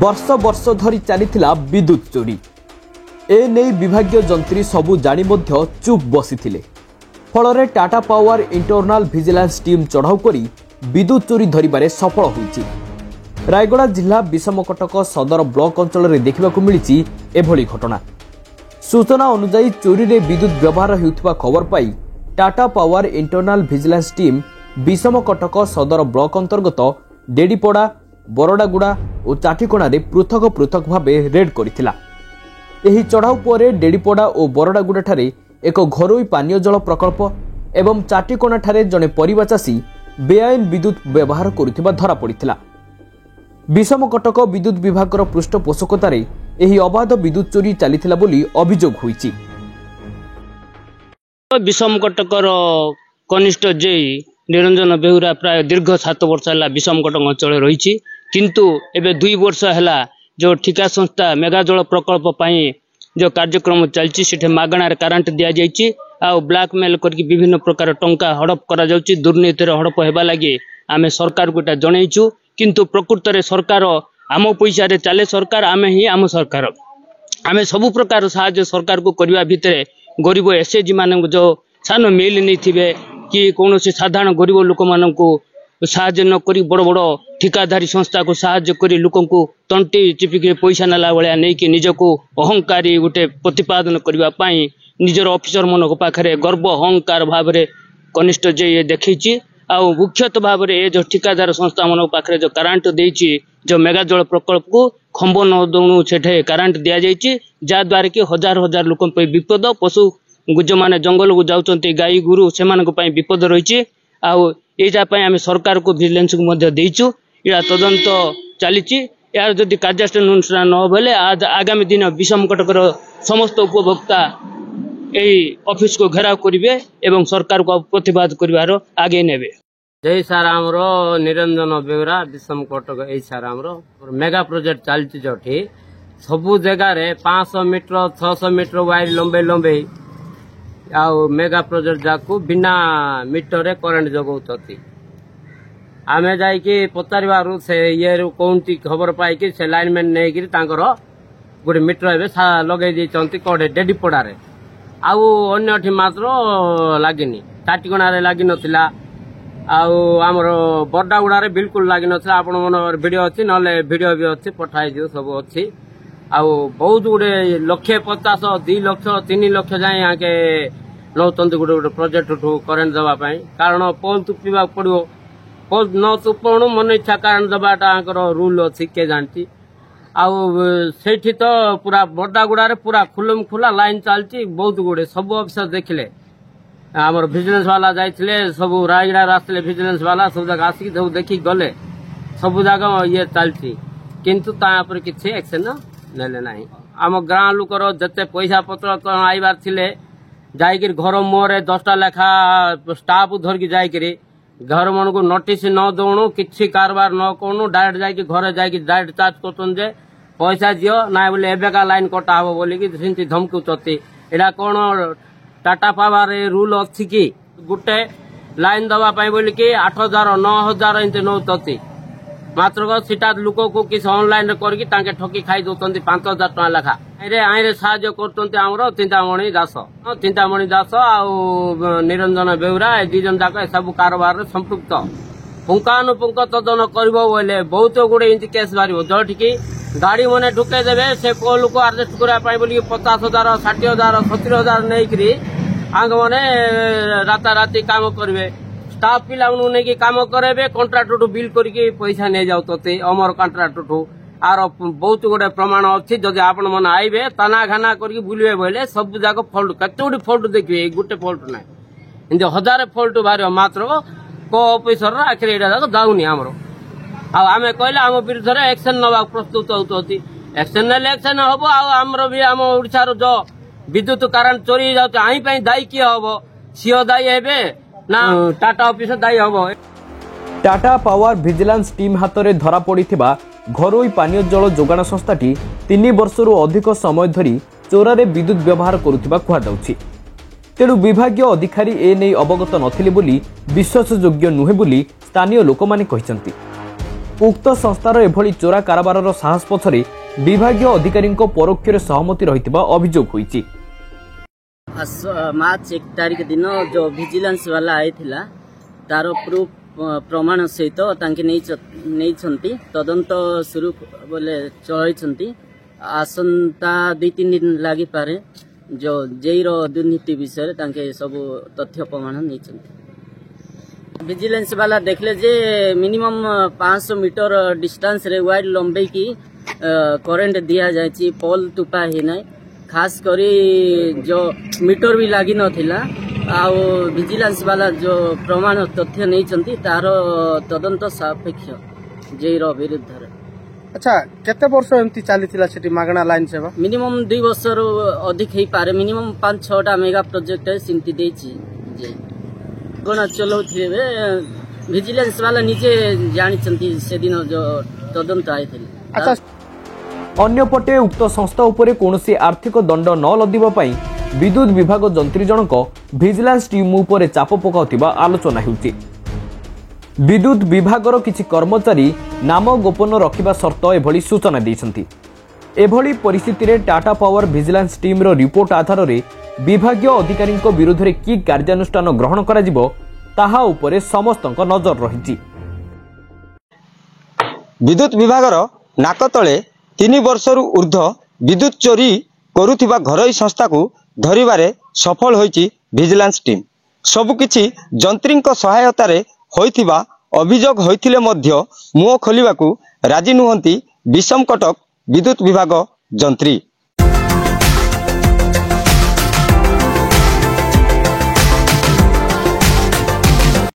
वर्ष वर्ष धरी चलीथिला विद्युत चोरी एने विभागीय जंत्री सबू जानी मध्य चुप बसिथिले। फल Tata power internal vigilance team चढ़ाऊ करी विद्युत चोरी धरिबारे सफल होईछि। रायगड़ा जिला विषमकटक सदर ब्लॉक अंचल में देखा मिली एभली घटना। सूचना अनुसार चोरी रे विद्युत व्यवहार होउथिबा खबर पाई Tata power internal vigilance team Bissamcuttack सदर ब्लॉक अंतर्गत डेडीपड़ा बरडागुड़ा और चाटीकोणा रे पृथक पृथक भावे रेड करथिला। एही चढ़ाऊ पर डेडीपड़ा और बरडागुड़ा ठारे एक घरोई पानीय जल प्रकल्प एवं चाटीकोणा ठारे जने परिबा चाषी बेआईन विद्युत व्यवहार करुथिबा धरा पड़िथिला। विषमकटक विद्युत विभाग पृष्ठपोषकतार एही अबाध विद्युत चोरी चलीथिला बोली अभियोग होईछि। विषमकटकर कनिष्ठ जेई निरंजन बेहुरा प्राय दीर्घ 7 वर्ष है विषमकटक अंचल रही, किंतु एबे 2 वर्ष है जो ठिका संस्था मेगा जल प्रकल्प पाई जो कार्यक्रम चलती से मागणार करेन्ट दि जाइए आ ब्लैकमेल करके विभिन्न प्रकार टंका हड़प करा जाउची। दुर्नीति हड़प हेबा लगी आम सरकार को जनईचु, किंतु प्रकृत में सरकार आम पैसा रे चले सरकार आम ही आम सरकार आम सबु प्रकार साहाय्य सरकार को करने भितर गरीब एसएचजी मान जो सान मिल नहीं थे कि कौन से साधारण गरीब लोक मान साहाय्य न करी बड़ बड़ ठिकादारी संस्था को साहाय्य करी लोक को तंटी चिपिके पैसा नाला भाया नहीं कि निजको अहंकारी गोटे प्रतिपादन करने निजर ऑफिसर मन पाखे गर्व अहंकार भाव में कनिष्ठ जे ये देखी आउ मुख्यतः भाव में जो ठिकादार संस्था मान पाखे जो करेन्ट देछि जो मेगा जल प्रकल्प को खंब न दौणु से करेन्ट दि जाइए, जहाद्वारा कि हजार हजार लोक विपद पशु जो मैंने जंगल को जाऊँच गाई गुरु से विपद रही आम सरकार को विजिलेंस को देचु। या तदंत चली यार जदि कार्यानुष्ठान न बोले आगामी दिन विषमकटकर समस्त उपभोक्ता यही ऑफिस को घेराव करेंगे एवं सरकार को प्रतिवाद कर आगे ने। जय सार आमर निरंजन बेहुरा विषमकटक यही सार आमर मेगा प्रोजेक्ट चलती जो सबू जगार 500 मीटर 600 मीटर वायर लंबे लंबे आउ मेगा प्रोजेक्ट जाकू बिना मीटर रे करेन्ट जगौती। आमे जाइकी पचारू से ये कौन खबर पाई से लाइनमैन नहीं गोटे मीटर एवं लगे कौटे डेडीपड़ा आउ अन्य मात्र लगिनी चाटीकोणा लगी नाला आमर बरडागुड़ा बिल्कुल लगी नाला। आपण मन वीडियो अच्छी ना वीडियो भी अच्छी पठाई सब अच्छी आउ बहुत गुड़े 150 2 लाख 3 लाख जाए यहाँ के नौतंत गोटे गोटे प्रोजेक्ट करेन्ट देवाई कारण पोल तुपा पड़ो पोल न तुपणु मन इच्छा करेन्ट देवाटा रूल अच्छी किए जानती आठी तो पूरा बरडागुड़ा पूरा खुलम खुला लाइन चलती बहुत गुड़े सब अफिसर देखले आमर विजिलेंस वाला जाइए सब रायगड़ा आसते विजिलेंस वाला सब जगह आसिक सब देखिक गले सब जगह ये चलती किंतु तापर किसी एक्शन नेले ना। आम गाँ लोकर जिते पैसा पत्र आईबार थिले जाइकिर घर मुहरे 10टा लेखा स्टाफ धरिकी जाइकिरी घर मन को नोटिस न दौणु किसी कारबार न कौनु डायरेक्ट जाइकी घरे जाइकी डायरेक्ट चार्ज करछन जे पैसा दियो ना बोले एबेका लाइन कटा हबो बोलिकी सेंती धमकुचती। एडा कोन टाटा पावर रूल अछि कि गुटे लाइन दवा पाई बोलिकी 8000 9000 इंते नौतती मात्र सीटा लोक को किसी ऑनलाइन करके ठकी खाई दौरान 5000 टका लेखा आईरे साहाय्य कर चिंतामणि दास आउ निरंजन बेहुरा 2 जन जाक सब कारबार संपृक्त पुंखानुपुंख तदन करे बहुत गुड़े इंच केस बाहर जो गाड़ी मैंने ढुके देवे से को लोक आडजस्ट करने बोलिए 50,000 60,000 70,000 नहीं आंग मैंने राताराति काम करेंगे स्टाफ पिला नहीं काम करे कंट्राक्टर बिल करके पैसा नहीं जाते अमर कंट्राक्टर आर बहुत गुड़े प्रमाण अच्छी जदि आपण मन आईबे ताना घाना करके बुलवे बोले सब जाक फल्ट कत गुड़ी फल्ट देखिए गोटे फल्ट ना एमती 1000 फल्ट बाहर मात्र को ऑफिसर आखिर यहाँ जाऊनी आमर आम कहले आम विरुद्ध एक्शन नवा प्रस्तुत होती एक्शन ने एक्शन हम आमर भी आम ओडार जो विद्युत करेन्ट चोरी जाए दायी किए हम सीओ दायी हे ना टाटा ऑफिस दायी हम। टाटा पावर विजिलेंस टीम हाथ में धरा पड़ा घरोई पानीय जल जोगाण संस्थाटी 3 वर्षरू अधिक समय धरी चोरारे विद्युत व्यवहार करुवा कहुछि। तेणु विभागीय अधिकारी एने अवगत नथिले बोली विश्वासयोग्य नुहे बोली स्थानीय लोक माने कहिसंती। उक्त संस्थार एभली चोरा कारोबार साहस पछरे विभागीय अधिकारी परोक्ष सहमति रहितबा अभियोग होईछि। मार्च 1 तारिख दिन जो विजिलेंस वाला आई थिला तार प्रूफ प्रमाण सहित नहीं तदंत शुरू बोले चलती आसंता 2-3 दिन लगी पारे जो जेईर दुर्नीति विषय तांके सब तथ्य प्रमाण नहीं। विजिलेंस वाला देखले जे मिनिमम 500 मीटर डिस्टेंस रे वायर लंबे की करंट दिया जायछि पोल टुपा ही नहीं खास करी जो मीटर भी लागी नथिला आउ विजिलेंस वाला जो प्रमाण तथ्य नहीं तार तदंत सापेक्ष जेईर विरुद्ध। अच्छा केते वर्ष एमती चलीथिला सेठी मागणा लाइन सेवा मिनिमम 2 वर्ष अधिक ही पारे मिनिमम 5-6टा मेगा प्रोजेक्ट सिंती देछि जे कोना चलौथिबे विजिलेंस वाला निजे जानिचंती से दिन जो तदंत आइथिले। अच्छा अन्यपटे उक्त संस्था उपरे कोनोसी आर्थिक दंड न लदिबा पई विद्युत विभाग जंत्री जनक विजिलेंस टीम उपरे चाप पकाउथिबा आलोचना हेउछि। विद्युत विभागर किछि कर्मचारी नाम गोपन रखिबा शर्त एभली सूचना दैछंती। एभली परिस्थिति रे टाटा पावर विजिलेंस टीम रो रिपोर्ट आधार रे विभागीय अधिकारी विरुद्ध रे की कार्यानुष्ठान ग्रहण करा जिवो ताहा उपरे समस्तक नजर रहिछि। विद्युत विभागर नाक तले 3 वर्षरु ऊर्ध्व विद्युत चोरी करुथिबा घरोई संस्था को धरिबारे सफल होईछि विजिलेंस टीम। सबुकिछि जंत्रींक सहायतारे होइथिबा अभियोग होइथिले मध्य मुह खोलिबाकू राजी नुहंती विषम कटक विद्युत विभाग जंत्री।